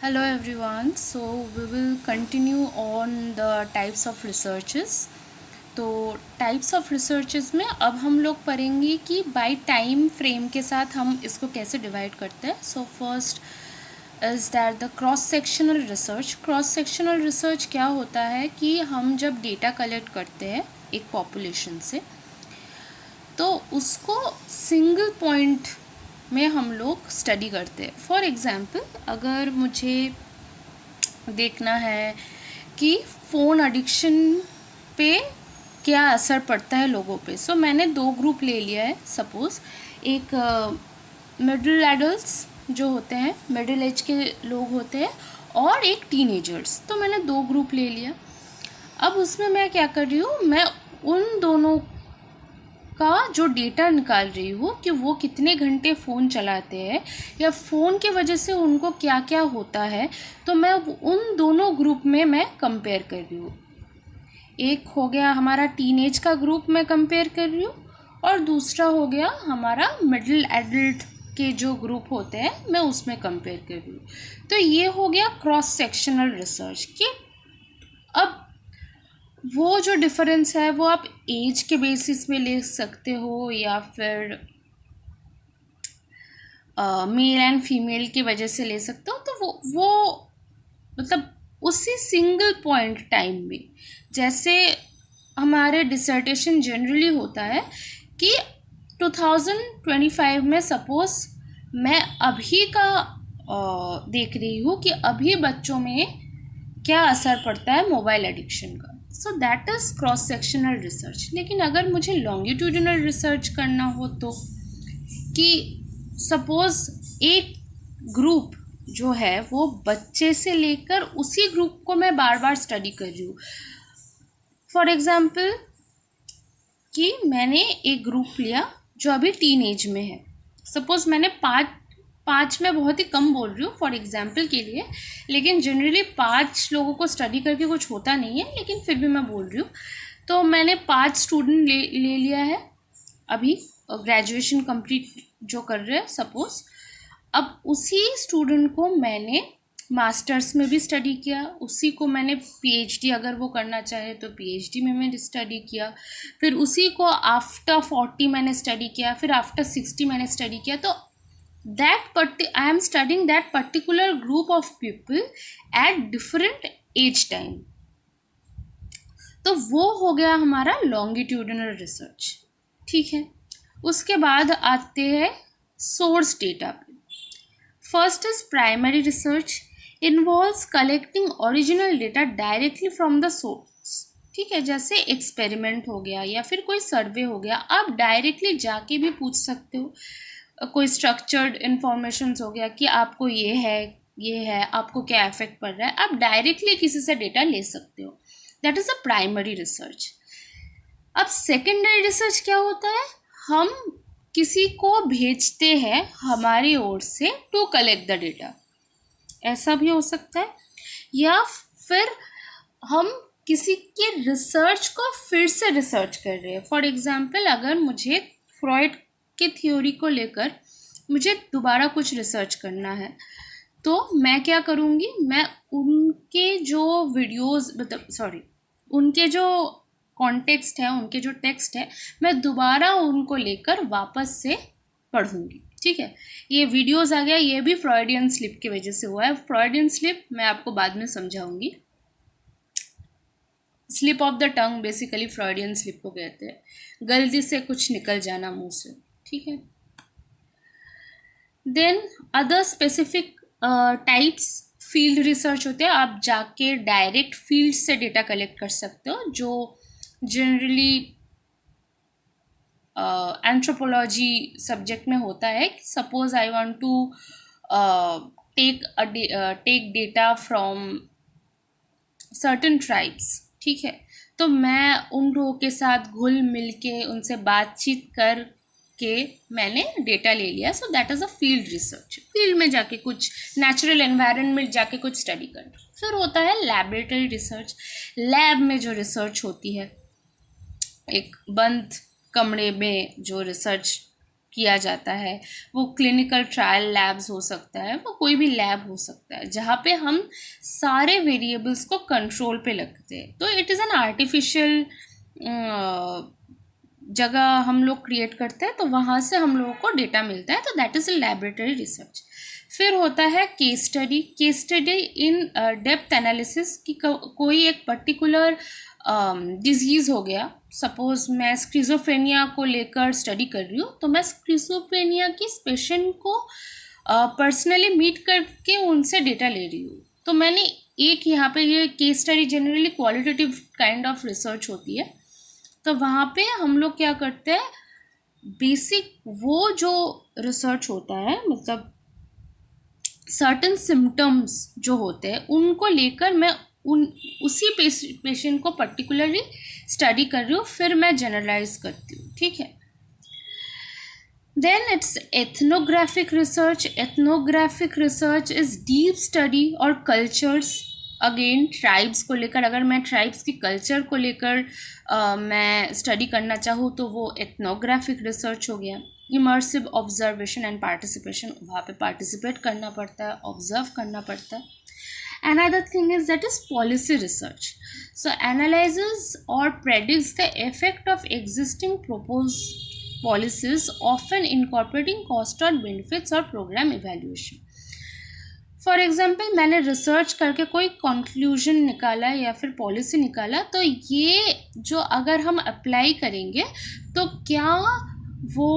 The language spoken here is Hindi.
Hello everyone. So we will continue on the types of researches. तो टाइप्स ऑफ रिसर्चेज में अब हम लोग पढ़ेंगे कि बाय टाइम फ्रेम के साथ हम इसको कैसे डिवाइड करते हैं. So first is that the cross sectional research. Cross sectional research क्या होता है कि हम जब डेटा कलेक्ट करते हैं एक पॉपुलेशन से, तो उसको सिंगल पॉइंट में हम लोग स्टडी करते हैं. फॉर एग्ज़ाम्पल, अगर मुझे देखना है कि फ़ोन एडिक्शन पे क्या असर पड़ता है लोगों पे, सो मैंने दो ग्रुप ले लिया है. सपोज़ एक मिडिल एडल्ट्स जो होते हैं, मिडिल एज के लोग होते हैं, और एक टीनेजर्स. तो मैंने दो ग्रुप ले लिया. अब उसमें मैं क्या कर रही हूँ, मैं उन दोनों का जो डेटा निकाल रही हूँ कि वो कितने घंटे फ़ोन चलाते हैं या फ़ोन के वजह से उनको क्या क्या होता है. तो मैं उन दोनों ग्रुप में मैं कंपेयर कर रही हूँ. एक हो गया हमारा टीनेज का ग्रुप मैं कंपेयर कर रही हूँ, और दूसरा हो गया हमारा मिडिल एडल्ट के जो ग्रुप होते हैं मैं उसमें कंपेयर कर रही हूँ. तो ये हो गया क्रॉस सेक्शनल रिसर्च. कि अब वो जो डिफरेंस है वो आप एज के बेसिस पे ले सकते हो या फिर मेल एंड फीमेल की वजह से ले सकते हो. तो वो मतलब उसी सिंगल पॉइंट टाइम में, जैसे हमारे डिसर्टेशन जनरली होता है कि 2025 में सपोज मैं अभी का देख रही हूँ कि अभी बच्चों में क्या असर पड़ता है मोबाइल एडिक्शन का. So that is cross sectional research. लेकिन अगर मुझे लॉन्गिट्यूडिनल रिसर्च करना हो, तो कि सपोज़ एक ग्रुप जो है वो बच्चे से लेकर उसी ग्रुप को मैं बार बार स्टडी कर रही हूँ. फॉर एग्ज़ाम्पल कि मैंने एक ग्रुप लिया जो अभी टीन एज में है. सपोज़ मैंने पाँच में बहुत ही कम बोल रही हूँ फॉर एग्ज़ाम्पल के लिए, लेकिन जनरली 5 लोगों को स्टडी करके कुछ होता नहीं है, लेकिन फिर भी मैं बोल रही हूँ. तो मैंने 5 स्टूडेंट ले लिया है अभी ग्रेजुएशन कंप्लीट जो कर रहे हैं सपोज़. अब उसी स्टूडेंट को मैंने मास्टर्स में भी स्टडी किया, उसी को मैंने पीएचडी अगर वो करना चाहे तो पीएचडी में मैंने स्टडी किया, फिर उसी को आफ्टर 40 मैंने स्टडी किया, फिर आफ्टर 60 मैंने स्टडी किया. तो I am studying that particular group of people at different age time. तो वो हो गया हमारा लॉन्गिट्यूडिनल रिसर्च. ठीक है, उसके बाद आते हैं सोर्स डेटा पे. First is primary research. Involves collecting original data directly from the source. ठीक है, जैसे एक्सपेरिमेंट हो गया या फिर कोई सर्वे हो गया, आप डायरेक्टली जाके भी पूछ सकते हो. कोई स्ट्रक्चर्ड इन्फॉर्मेशन हो गया कि आपको ये है, आपको क्या इफेक्ट पड़ रहा है, आप डायरेक्टली किसी से डेटा ले सकते हो. That is a primary research. अब सेकेंडरी रिसर्च क्या होता है, हम किसी को भेजते हैं हमारी ओर से टू कलेक्ट द डेटा. ऐसा भी हो सकता है, या फिर हम किसी के रिसर्च को फिर से रिसर्च कर रहे हैं. फॉर एग्जाम्पल, अगर मुझे फ्रॉइड के थ्योरी को लेकर मुझे दोबारा कुछ रिसर्च करना है, तो मैं क्या करूँगी, मैं उनके जो वीडियोस उनके जो कॉन्टेक्स्ट है, उनके जो टेक्स्ट है, मैं दोबारा उनको लेकर वापस से पढ़ूँगी. ठीक है, ये वीडियोस आ गया, ये भी फ्रॉइडियन स्लिप की वजह से हुआ है. फ्रॉइडियन स्लिप मैं आपको बाद में समझाऊंगी. Slip of the tongue basically Freudian slip को कहते हैं, गलती से कुछ निकल जाना मुंह से. ठीक है, then other specific types field research होते हैं. आप जाके डायरेक्ट फील्ड से डेटा कलेक्ट कर सकते हो, जो जनरली एंथ्रोपोलॉजी सब्जेक्ट में होता है. Suppose I want to take data from certain tribes. ठीक है, तो मैं उन लोगों के साथ घुल मिल के उनसे बातचीत कर के मैंने डेटा ले लिया. So that is a field research. Field में जाके कुछ नेचुरल एनवायरनमेंट में जाके कुछ स्टडी कर. फिर होता है लैबोरेटरी रिसर्च. लैब में जो रिसर्च होती है, एक बंद कमरे में जो रिसर्च किया जाता है, वो क्लिनिकल ट्रायल लैब्स हो सकता है, वो कोई भी लैब हो सकता है जहाँ पे हम सारे वेरिएबल्स को कंट्रोल पे रखते हैं। तो इट इज़ एन आर्टिफिशियल जगह हम लोग क्रिएट करते हैं, तो वहाँ से हम लोगों को डेटा मिलता है, तो that is a laboratory research. फिर होता है case study. Case study in depth analysis की कोई एक पर्टिकुलर डिजीज़ हो गया, सपोज मैं स्किज़ोफ्रेनिया को लेकर स्टडी कर रही हूँ, तो मैं स्किज़ोफ्रेनिया की पेशेंट को पर्सनली मीट करके उनसे डेटा ले रही हूँ। तो मैंने एक यहाँ पे ये case study generally qualitative kind of research होती है, तो वहाँ पे हम लोग क्या करते हैं, बेसिक वो जो रिसर्च होता है, मतलब सर्टन सिम्टम्स जो होते हैं उनको लेकर मैं उसी पेशेंट को पर्टिकुलरली स्टडी कर रही हूँ, फिर मैं जनरलाइज करती हूँ, ठीक है। Then it's ethnographic research. Ethnographic research is deep study और कल्चर्स, अगेन ट्राइब्स को लेकर, अगर मैं ट्राइब्स की कल्चर को लेकर मैं स्टडी करना चाहूँ तो वो एथनोग्राफिक रिसर्च हो गया। इमर्सिव ऑब्जर्वेशन एंड पार्टिसिपेशन, वहाँ पे पार्टिसिपेट करना पड़ता है, ऑब्जर्व करना पड़ता है। Another thing is that is policy research. So analyzes or predicts the effect of existing proposed policies, often incorporating cost or benefits or program evaluation. For example मैंने रिसर्च करके कोई कंक्लूजन निकाला या फिर पॉलिसी निकाला, तो ये जो अगर हम अप्लाई करेंगे तो क्या वो